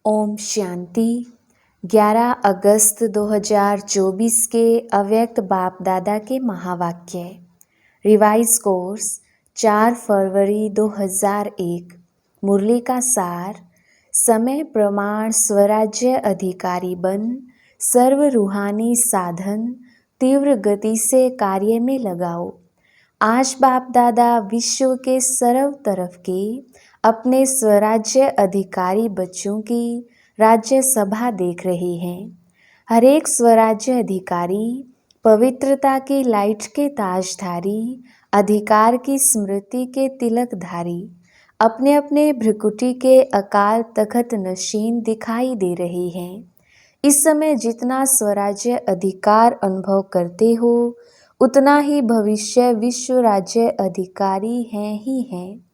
ओम शांति। 11 अगस्त 2024 के अव्यक्त बाप दादा के महावाक्य। रिवाइज कोर्स 4 फरवरी 2001। मुरली का सार। समय प्रमाण स्वराज्य अधिकारी बन सर्व रूहानी साधन तीव्र गति से कार्य में लगाओ। आज बाप दादा विश्व के सर्व तरफ के अपने स्वराज्य अधिकारी बच्चों की राज्य सभा देख रहे हैं। हर एक स्वराज्य अधिकारी पवित्रता की लाइट के ताजधारी, अधिकार की स्मृति के तिलकधारी, अपने अपने भ्रिकुटी के अकाल तखत नशीन दिखाई दे रहे हैं। इस समय जितना स्वराज्य अधिकार अनुभव करते हो उतना ही भविष्य विश्व राज्य अधिकारी हैं ही हैं।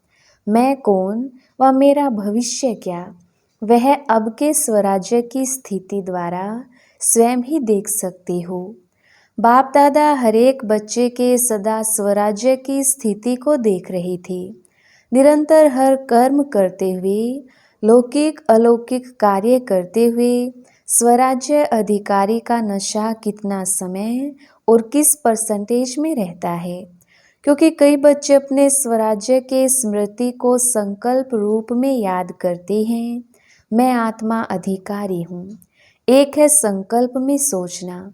मैं कौन व मेरा भविष्य क्या, वह अब के स्वराज्य की स्थिति द्वारा स्वयं ही देख सकते हो। बाप दादा हर एक बच्चे के सदा स्वराज्य की स्थिति को देख रहे थे। निरंतर हर कर्म करते हुए, लौकिक अलौकिक कार्य करते हुए स्वराज्य अधिकारी का नशा कितना समय और किस परसेंटेज में रहता है। क्योंकि कई बच्चे अपने स्वराज्य के स्मृति को संकल्प रूप में याद करते हैं। मैं आत्मा अधिकारी हूँ। एक है संकल्प में सोचना,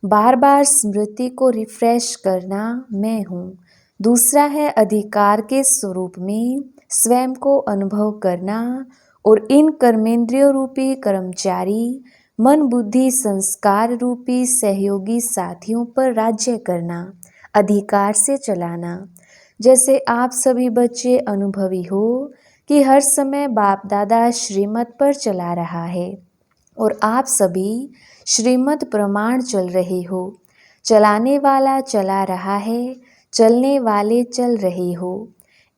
बार बार स्मृति को रिफ्रेश करना, मैं हूँ। दूसरा है अधिकार के स्वरूप में स्वयं को अनुभव करना और इन कर्मेंद्रियों रूपी कर्मचारी मन बुद्धि संस्कार रूपी सहयोगी साथियों पर राज्य करना, अधिकार से चलाना। जैसे आप सभी बच्चे अनुभवी हो कि हर समय बाप दादा श्रीमत पर चला रहा है और आप सभी श्रीमत प्रमाण चल रहे हो। चलाने वाला चला रहा है, चलने वाले चल रहे हो।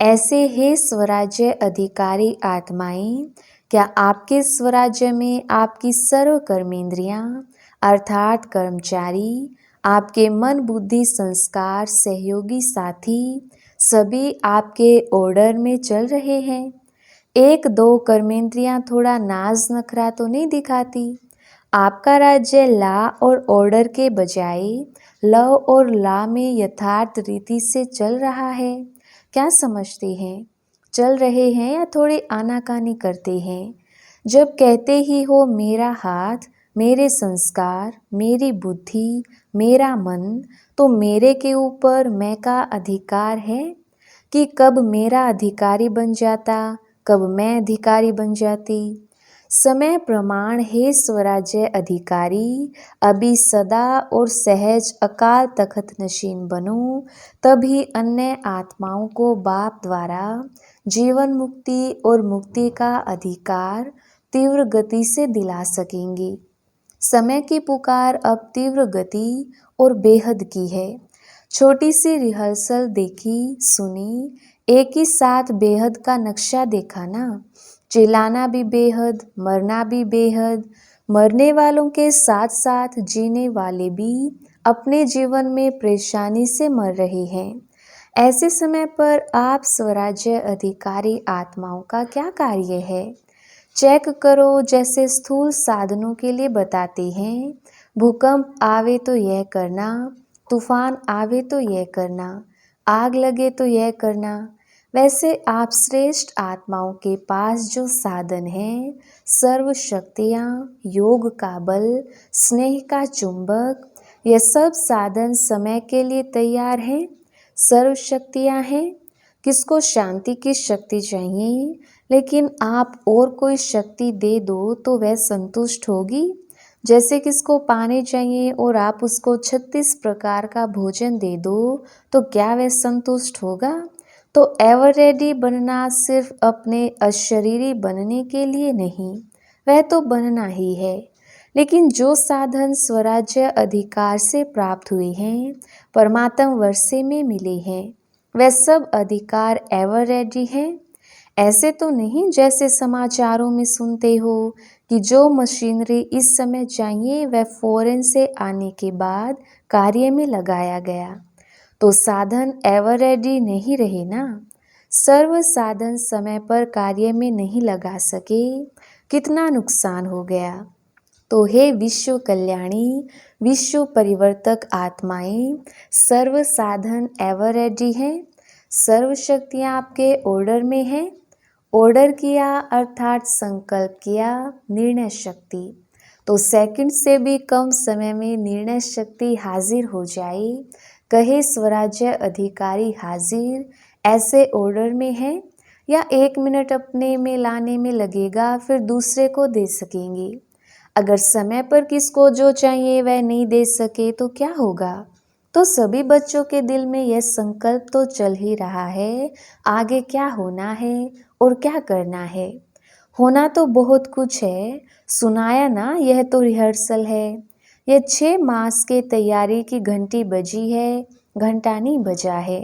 ऐसे हे स्वराज्य अधिकारी आत्माएं, क्या आपके स्वराज्य में आपकी सर्व कर्मेंद्रियां अर्थात कर्मचारी, आपके मन बुद्धि संस्कार सहयोगी साथी सभी आपके ऑर्डर में चल रहे हैं? एक दो कर्मेंद्रियां थोड़ा नाज नखरा तो नहीं दिखाती? आपका राज्य ला और ऑर्डर के बजाय लव और ला में यथार्थ रीति से चल रहा है। क्या समझते हैं? चल रहे हैं या थोड़ी आनाकानी करते हैं? जब कहते ही हो मेरा हाथ, मेरे संस्कार, मेरी बुद्धि, मेरा मन, तो मेरे के ऊपर मैं का अधिकार है कि कब मेरा अधिकारी बन जाता, कब मैं अधिकारी बन जाती। समय प्रमाण हे स्वराज्य अधिकारी, अभी सदा और सहज अकाल तखत नशीन बनो, तभी अन्य आत्माओं को बाप द्वारा जीवन मुक्ति और मुक्ति का अधिकार तीव्र गति से दिला सकेंगे। समय की पुकार अब तीव्र गति और बेहद की है। छोटी सी रिहर्सल देखी, सुनी, एक ही साथ बेहद का नक्शा देखा ना। चिल्लाना भी बेहद, मरना भी बेहद, मरने वालों के साथ साथ जीने वाले भी अपने जीवन में परेशानी से मर रहे हैं। ऐसे समय पर आप स्वराज्य अधिकारी आत्माओं का क्या कार्य है? चेक करो। जैसे स्थूल साधनों के लिए बताते हैं, भूकंप आवे तो यह करना, तूफान आवे तो यह करना, आग लगे तो यह करना, वैसे आप श्रेष्ठ आत्माओं के पास जो साधन है, सर्व शक्तियाँ, योग का बल, स्नेह का चुंबक, यह सब साधन समय के लिए तैयार हैं। सर्व शक्तियाँ हैं। किसको शांति की शक्ति चाहिए, लेकिन आप और कोई शक्ति दे दो तो वह संतुष्ट होगी? जैसे किसको पानी चाहिए और आप उसको 36 प्रकार का भोजन दे दो तो क्या वह संतुष्ट होगा? तो एवर रेडी बनना सिर्फ अपने अशरीरी बनने के लिए नहीं, वह तो बनना ही है। लेकिन जो साधन स्वराज्य अधिकार से प्राप्त हुए हैं, परमात्म वर्षे में मिले हैं, वह सब अधिकार एवर रेडी हैं। ऐसे तो नहीं जैसे समाचारों में सुनते हो कि जो मशीनरी इस समय चाहिए वह फौरन से आने के बाद कार्य में लगाया गया। तो साधन एवर रेडी नहीं रहे ना। सर्व साधन समय पर कार्य में नहीं लगा सके कितना नुकसान हो गया। तो हे विश्व कल्याणी, विश्व परिवर्तक आत्माएं, सर्व साधन एवर रेडी हैं, सर्व शक्तियाँ आपके ऑर्डर में हैं। ऑर्डर किया अर्थात संकल्प किया, निर्णय शक्ति। तो सेकंड से भी कम समय में निर्णय शक्ति हाजिर हो जाए। कहे स्वराज्य अधिकारी हाजिर, ऐसे ऑर्डर में है, या 1 मिनट अपने में लाने में लगेगा फिर दूसरे को दे सकेंगे। अगर समय पर किसको जो चाहिए वह नहीं दे सके तो क्या होगा। तो सभी बच्चों के दिल में यह संकल्प तो चल ही रहा है, आगे क्या होना है और क्या करना है। होना तो बहुत कुछ है, सुनाया ना, यह तो रिहर्सल है। यह 6 मास के तैयारी की घंटी बजी है, घंटा नहीं बजा है।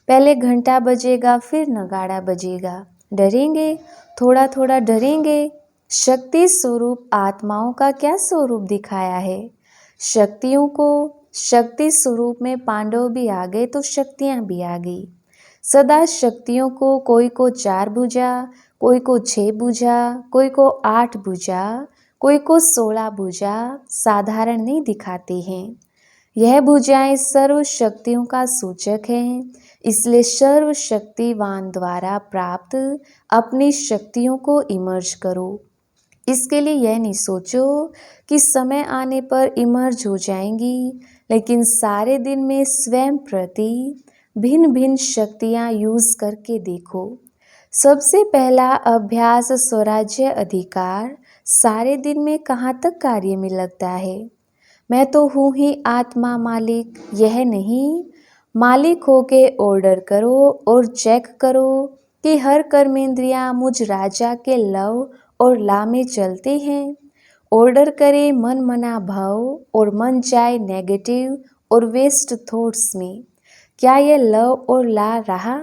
पहले घंटा बजेगा फिर नगाड़ा बजेगा। डरेंगे, थोड़ा थोड़ा डरेंगे। शक्ति स्वरूप आत्माओं का क्या स्वरूप दिखाया है। शक्तियों को शक्ति स्वरूप में पांडव भी आ गए तो शक्तियां भी आ गई। सदा शक्तियों को कोई को 4 भुजा, कोई को 6 भुजा, कोई को 8 भुजा, कोई को 16 भुजा साधारण नहीं दिखाते हैं। यह भुजाएं सर्व शक्तियों का सूचक हैं। इसलिए सर्व शक्तिवान द्वारा प्राप्त अपनी शक्तियों को इमर्ज करो। इसके लिए यह नहीं सोचो कि समय आने पर इमर्ज हो जाएंगी, लेकिन सारे दिन में स्वयं प्रति भिन्न भिन्न शक्तियाँ यूज करके देखो। सबसे पहला अभ्यास स्वराज्य अधिकार सारे दिन में कहाँ तक कार्य में लगता है। मैं तो हूँ ही आत्मा मालिक, यह नहीं। मालिक होके ऑर्डर करो और चेक करो कि हर कर्मेंद्रियाँ मुझ राजा के लव और ला में चलते हैं। ऑर्डर करे मन मना भाव और मन जाए नेगेटिव और वेस्ट थॉट्स में। क्या यह लव और ला रहा।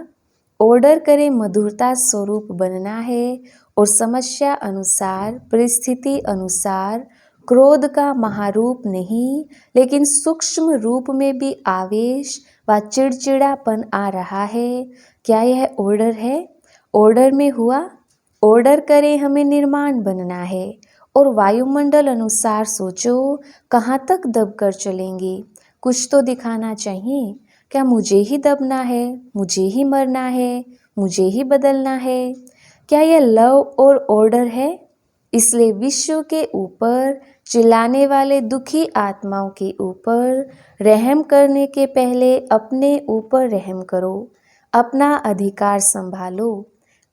ऑर्डर करे मधुरता स्वरूप बनना है और समस्या अनुसार, परिस्थिति अनुसार क्रोध का महारूप नहीं, लेकिन सूक्ष्म रूप में भी आवेश व चिड़चिड़ापन आ रहा है। क्या यह ऑर्डर है। ऑर्डर में हुआ। ऑर्डर करें हमें निर्माण बनना है और वायुमंडल अनुसार सोचो कहाँ तक दब कर चलेंगे। कुछ तो दिखाना चाहिए। क्या मुझे ही दबना है, मुझे ही मरना है, मुझे ही बदलना है। क्या यह लव और ऑर्डर है। इसलिए विश्व के ऊपर चिल्लाने वाले दुखी आत्माओं के ऊपर रहम करने के पहले अपने ऊपर रहम करो। अपना अधिकार संभालो।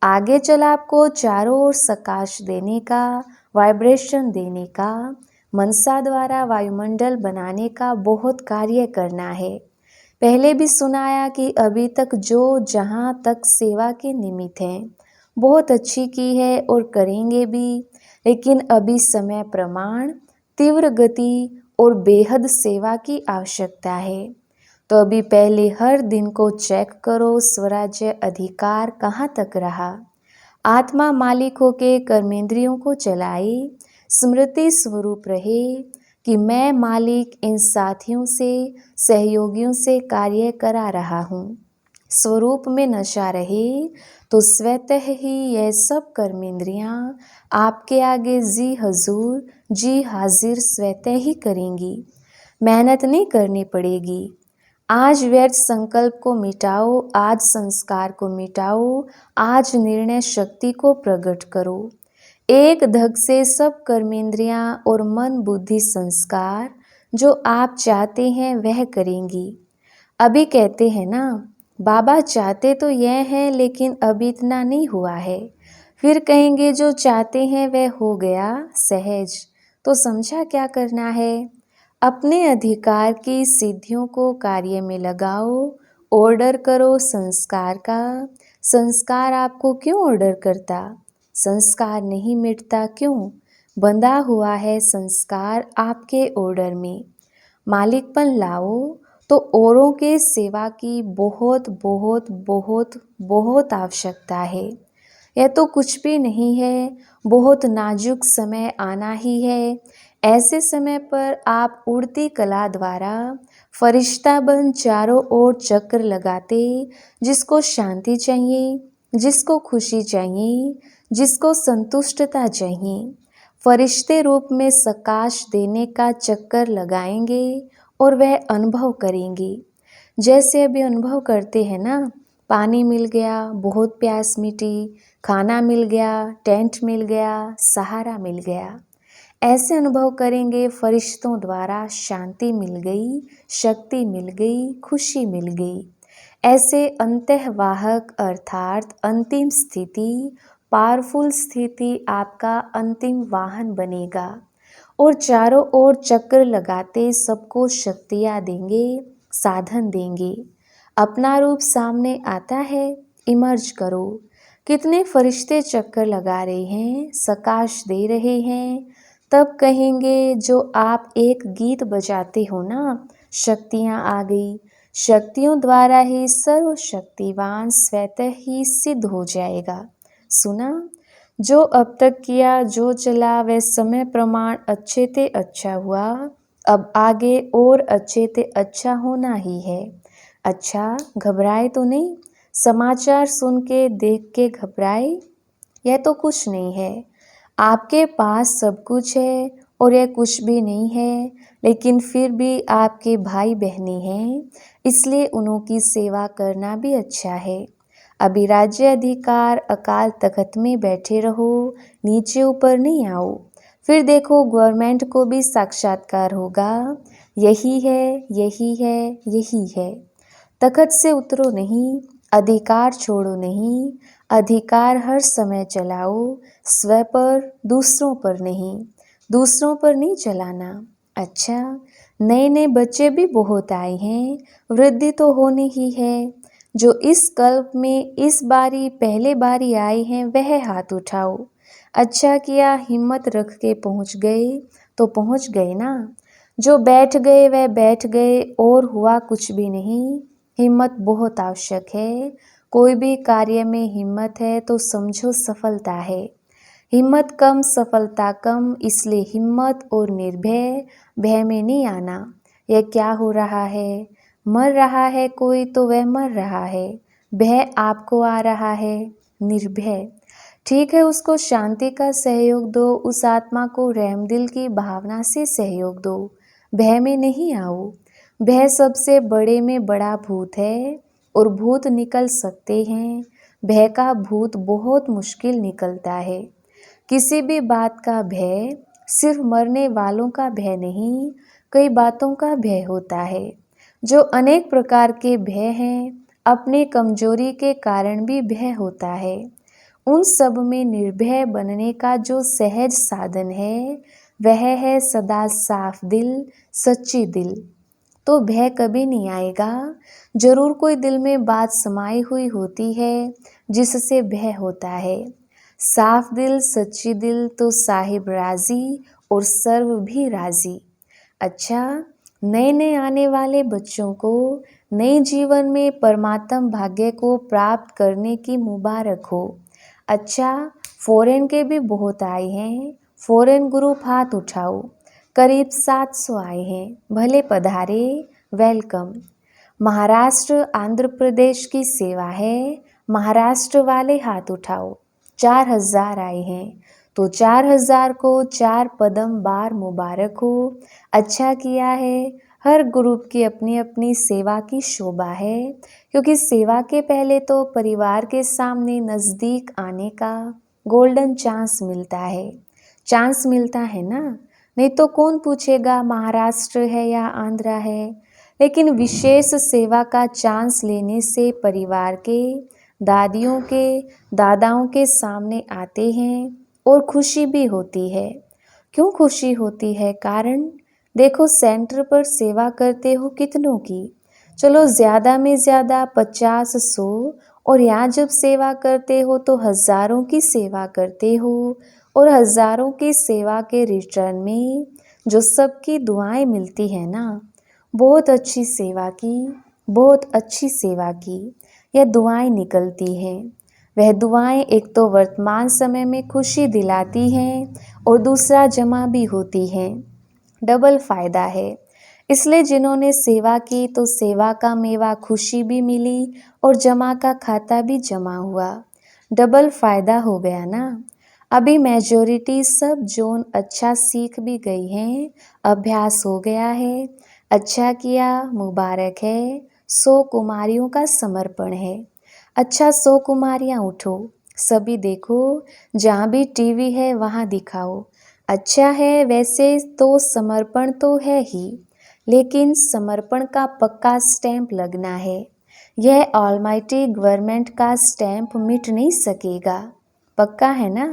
आगे चल आपको चारों ओर सकाश देने का, वाइब्रेशन देने का, मनसा द्वारा वायुमंडल बनाने का बहुत कार्य करना है। पहले भी सुनाया कि अभी तक जो जहाँ तक सेवा के निमित्त हैं बहुत अच्छी की है और करेंगे भी, लेकिन अभी समय प्रमाण, तीव्र गति और बेहद सेवा की आवश्यकता है। तो अभी पहले हर दिन को चेक करो स्वराज्य अधिकार कहाँ तक रहा। आत्मा मालिक होके कर्मेंद्रियों को चलाए, स्मृति स्वरूप रहे कि मैं मालिक इन साथियों से, सहयोगियों से कार्य करा रहा हूँ। स्वरूप में नशा रहे तो स्वतः ही यह सब कर्मेंद्रियाँ आपके आगे जी हजूर, जी हाजिर स्वतः ही करेंगी। मेहनत नहीं करनी पड़ेगी। आज व्यर्थ संकल्प को मिटाओ, आज संस्कार को मिटाओ, आज निर्णय शक्ति को प्रकट करो। एक धग से सब कर्मेंद्रियां और मन बुद्धि संस्कार जो आप चाहते हैं वह करेंगी। अभी कहते हैं ना, बाबा चाहते तो यह है लेकिन अभी इतना नहीं हुआ है। फिर कहेंगे जो चाहते हैं वह हो गया सहज। तो समझा क्या करना है। अपने अधिकार की सिद्धियों को कार्य में लगाओ। ऑर्डर करो संस्कार का। संस्कार आपको क्यों ऑर्डर करता। संस्कार नहीं मिटता क्यों। बंधा हुआ है संस्कार आपके ऑर्डर में। मालिकपन लाओ तो औरों के सेवा की बहुत बहुत बहुत बहुत आवश्यकता है। यह तो कुछ भी नहीं है, बहुत नाजुक समय आना ही है। ऐसे समय पर आप उड़ती कला द्वारा फरिश्ता बन चारों ओर चक्र लगाते, जिसको शांति चाहिए, जिसको खुशी चाहिए, जिसको संतुष्टता चाहिए, फरिश्ते रूप में सकाश देने का चक्कर लगाएंगे और वह अनुभव करेंगे। जैसे अभी अनुभव करते हैं ना, पानी मिल गया, बहुत प्यास मिटी, खाना मिल गया, टेंट मिल गया, सहारा मिल गया। ऐसे अनुभव करेंगे फरिश्तों द्वारा शांति मिल गई, शक्ति मिल गई, खुशी मिल गई। ऐसे अंतःवाहक अर्थात अंतिम स्थिति, पावरफुल स्थिति आपका अंतिम वाहन बनेगा और चारों ओर चक्र लगाते सबको शक्तियाँ देंगे, साधन देंगे। अपना रूप सामने आता है, इमर्ज करो। कितने फरिश्ते चक्कर लगा रहे हैं, सकाश दे रहे हैं। तब कहेंगे जो आप एक गीत बजाते हो ना, शक्तियाँ आ गई। शक्तियों द्वारा ही सर्वशक्तिवान स्वतः ही सिद्ध हो जाएगा। सुना? जो अब तक किया, जो चला, वह समय प्रमाण अच्छे ते अच्छा हुआ। अब आगे और अच्छे ते अच्छा होना ही है। अच्छा, घबराए तो नहीं? समाचार सुन के, देख के घबराए? यह तो कुछ नहीं है। आपके पास सब कुछ है और यह कुछ भी नहीं है, लेकिन फिर भी आपके भाई बहनें हैं, इसलिए उनकी सेवा करना भी अच्छा है। अभी राज्य अधिकार अकाल तख्त में बैठे रहो, नीचे ऊपर नहीं आओ। फिर देखो गवर्नमेंट को भी साक्षात्कार होगा। यही है, यही है, यही है। तख्त से उतरो नहीं, अधिकार छोड़ो नहीं। अधिकार हर समय चलाओ, स्व पर, दूसरों पर नहीं। दूसरों पर नहीं चलाना। अच्छा, नए नए बच्चे भी बहुत आए हैं, वृद्धि तो होनी ही है। जो इस कल्प में इस बारी पहले बारी आए हैं वह हाथ उठाओ। अच्छा किया, हिम्मत रख के पहुँच गए तो पहुँच गए ना। जो बैठ गए वह बैठ गए और हुआ कुछ भी नहीं। हिम्मत बहुत आवश्यक है। कोई भी कार्य में हिम्मत है तो समझो सफलता है। हिम्मत कम, सफलता कम, इसलिए हिम्मत और निर्भय, भय में नहीं आना। यह क्या हो रहा है? मर रहा है कोई तो वह मर रहा है। भय आपको आ रहा है, निर्भय। ठीक है, उसको शांति का सहयोग दो, उस आत्मा को रहमदिल की भावना से सहयोग दो। भय में नहीं आओ। भय सबसे बड़े में बड़ा भूत है और भूत निकल सकते हैं। भय का भूत बहुत मुश्किल निकलता है। किसी भी बात का भय सिर्फ मरने वालों का भय नहीं, कई बातों का भय होता है। जो अनेक प्रकार के भय हैं, अपनी कमजोरी के कारण भी भय होता है। उन सब में निर्भय बनने का जो सहज साधन है, वह है सदा साफ दिल, सच्ची दिल। तो भय कभी नहीं आएगा। जरूर कोई दिल में बात समाई हुई होती है जिससे भय होता है। साफ दिल, सच्ची दिल तो साहिब राजी और सर्व भी राजी। अच्छा, नए नए आने वाले बच्चों को नए जीवन में परमात्म भाग्य को प्राप्त करने की मुबारक हो। अच्छा, फॉरेन के भी बहुत आए हैं। फॉरेन ग्रुप हाथ उठाओ। करीब 700 आए हैं, भले पधारे, वेलकम। महाराष्ट्र, आंध्र प्रदेश की सेवा है। महाराष्ट्र वाले हाथ उठाओ। 4000 आए हैं, तो 4000 को 4 पदम बार मुबारक हो। अच्छा किया है। हर ग्रुप की अपनी अपनी सेवा की शोभा है, क्योंकि सेवा के पहले तो परिवार के सामने नज़दीक आने का गोल्डन चांस मिलता है। चांस मिलता है ना, नहीं तो कौन पूछेगा महाराष्ट्र है या आंध्रा है। लेकिन विशेष सेवा का चांस लेने से परिवार के, दादियों के, दादाओं के सामने आते हैं और खुशी भी होती है। क्यों खुशी होती है? कारण देखो, सेंटर पर सेवा करते हो कितनों की? चलो ज़्यादा में ज़्यादा 50, 100, और यहाँ जब सेवा करते हो तो हज़ारों की सेवा करते हो। और हज़ारों की सेवा के रिटर्न में जो सबकी दुआएं मिलती है ना, बहुत अच्छी सेवा की, बहुत अच्छी सेवा की, यह दुआएं निकलती हैं। वह दुआएं एक तो वर्तमान समय में खुशी दिलाती हैं और दूसरा जमा भी होती हैं। डबल फायदा है। इसलिए जिन्होंने सेवा की तो सेवा का मेवा खुशी भी मिली और जमा का खाता भी जमा हुआ। डबल फायदा हो गया ना। अभी मेजॉरिटी सब जोन अच्छा सीख भी गई हैं, अभ्यास हो गया है, अच्छा किया, मुबारक है। 100 कुमारियों का समर्पण है। अच्छा 100 कुमारियाँ उठो, सभी देखो, जहाँ भी टीवी है वहाँ दिखाओ। अच्छा है, वैसे तो समर्पण तो है ही, लेकिन समर्पण का पक्का स्टैंप लगना है। यह ऑलमाइटी गवर्नमेंट का स्टैंप मिट नहीं सकेगा। पक्का है ना?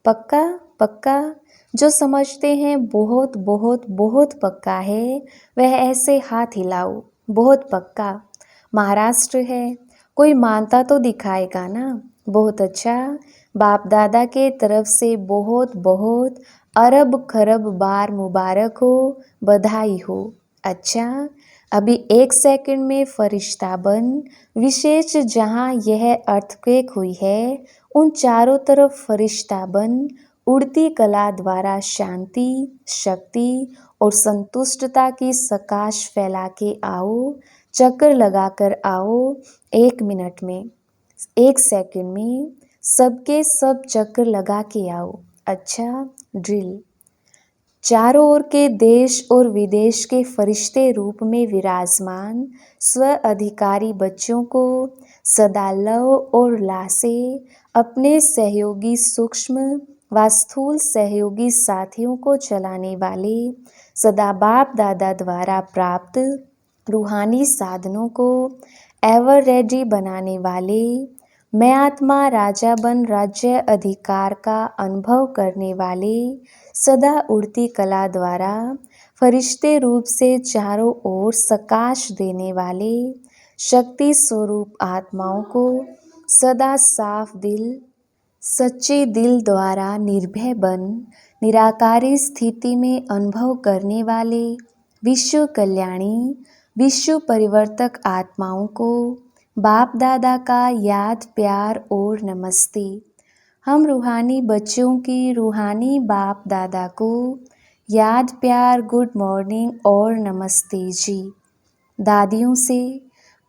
पक्का पक्का। जो समझते हैं बहुत बहुत बहुत पक्का है, वह ऐसे हाथ हिलाओ। बहुत पक्का। महाराष्ट्र है, कोई मानता तो दिखाएगा ना। बहुत अच्छा। बाप दादा के तरफ से बहुत बहुत अरब खरब बार मुबारक हो, बधाई हो। अच्छा, अभी 1 सेकंड में फरिश्ता बन, विशेष जहाँ यह अर्थक्वेक हुई है, उन चारों तरफ फरिश्ता बन, उड़ती कला द्वारा शांति, शक्ति और संतुष्टता की सकाश फैला के आओ। चक्कर लगाकर आओ 1 मिनट में, 1 सेकंड में सबके सब चक्कर लगा के आओ। अच्छा, ड्रिल। चारों ओर के देश और विदेश के फरिश्ते रूप में विराजमान स्व अधिकारी बच्चों को सदा लव और ला से अपने सहयोगी सूक्ष्म व स्थूल सहयोगी साथियों को चलाने वाले सदा बाप दादा द्वारा प्राप्त रूहानी साधनों को एवर रेडी बनाने वाले, मैं आत्मा राजा बन राज्य अधिकार का अनुभव करने वाले, सदा उड़ती कला द्वारा फरिश्ते रूप से चारों ओर सकाश देने वाले शक्ति स्वरूप आत्माओं को सदा साफ दिल, सच्चे दिल द्वारा निर्भय बन निराकारी स्थिति में अनुभव करने वाले विश्व कल्याणी, विश्व परिवर्तक आत्माओं को बाप दादा का याद, प्यार और नमस्ते। हम रूहानी बच्चों की रूहानी बाप दादा को याद, प्यार, गुड मॉर्निंग और नमस्ते जी। दादियों से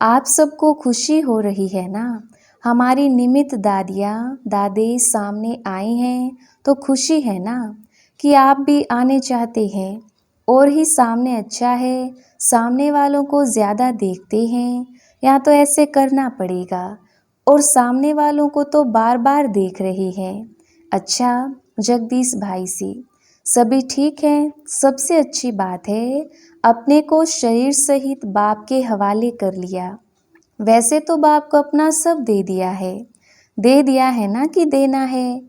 आप सबको खुशी हो रही है ना? हमारी निमित्त दादियाँ दादे सामने आए हैं तो खुशी है ना कि आप भी आने चाहते हैं। और ही सामने अच्छा है, सामने वालों को ज़्यादा देखते हैं, यहाँ तो ऐसे करना पड़ेगा। और सामने वालों को तो बार बार देख रहे हैं। अच्छा, जगदीश भाई से सभी ठीक हैं? सबसे अच्छी बात है, अपने को शरीर सहित बाप के हवाले कर लिया। वैसे तो बाप को अपना सब दे दिया है ना कि देना है।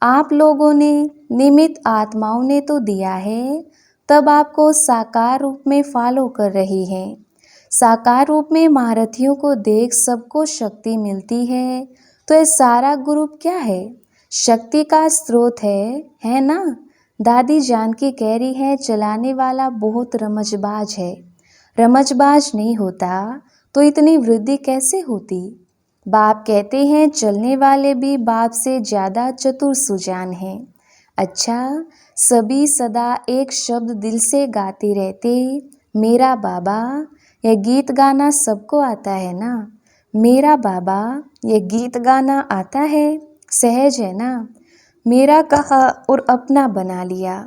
आप लोगों ने, निमित्त आत्माओं ने तो दिया है, तब आपको साकार रूप में फॉलो कर रहे हैं। साकार रूप में महारथियों को देख सबको शक्ति मिलती है, तो ये सारा ग्रुप क्या है? शक्ति का स्रोत है ना? दादी जानकी कह रही है चलाने वाला बहुत रमजबाज है। रमजबाज नहीं होता तो इतनी वृद्धि कैसे होती? बाप कहते हैं चलने वाले भी बाप से ज़्यादा चतुर सुजान हैं। अच्छा, सभी सदा एक शब्द दिल से गाते रहते, मेरा बाबा। यह गीत गाना सबको आता है ना? मेरा बाबा, यह गीत गाना आता है, सहज है ना? मेरा कहा और अपना बना लिया।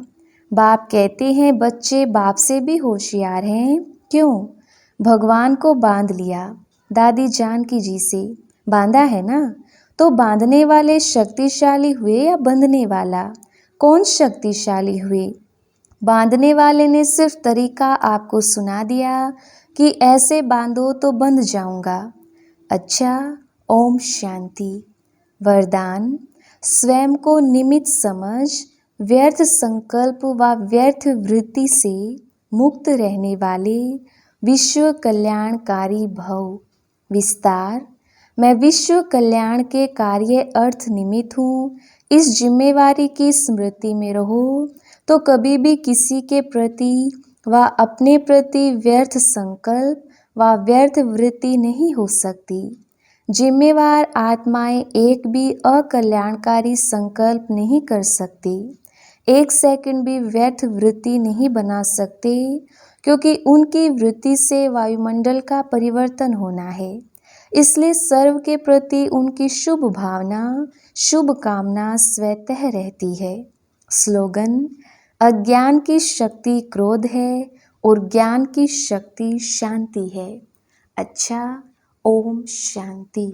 बाप कहते हैं बच्चे बाप से भी होशियार हैं। क्यों? भगवान को बांध लिया। दादी जानकी जी से बांधा है ना? तो बांधने वाले शक्तिशाली हुए या बंधने वाला? कौन शक्तिशाली हुए? बांधने वाले ने सिर्फ तरीका आपको सुना दिया कि ऐसे बांधो तो बंध जाऊंगा। अच्छा, ओम शांति। वरदान, स्वयं को निमित्त समझ व्यर्थ संकल्प व व्यर्थ वृत्ति से मुक्त रहने वाले विश्व कल्याणकारी भव। विस्तार, मैं विश्व कल्याण के कार्य अर्थ निमित्त हूँ। इस जिम्मेवारी की स्मृति में रहो तो कभी भी किसी के प्रति व अपने प्रति व्यर्थ संकल्प व व्यर्थ वृत्ति नहीं हो सकती। जिम्मेवार आत्माएं एक भी अकल्याणकारी संकल्प नहीं कर सकती, 1 सेकंड भी व्यर्थ वृत्ति नहीं बना सकते, क्योंकि उनकी वृत्ति से वायुमंडल का परिवर्तन होना है। इसलिए सर्व के प्रति उनकी शुभ भावना, शुभ कामना स्वतः रहती है। स्लोगन: अज्ञान की शक्ति क्रोध है और ज्ञान की शक्ति शांति है। अच्छा, ओम शांति।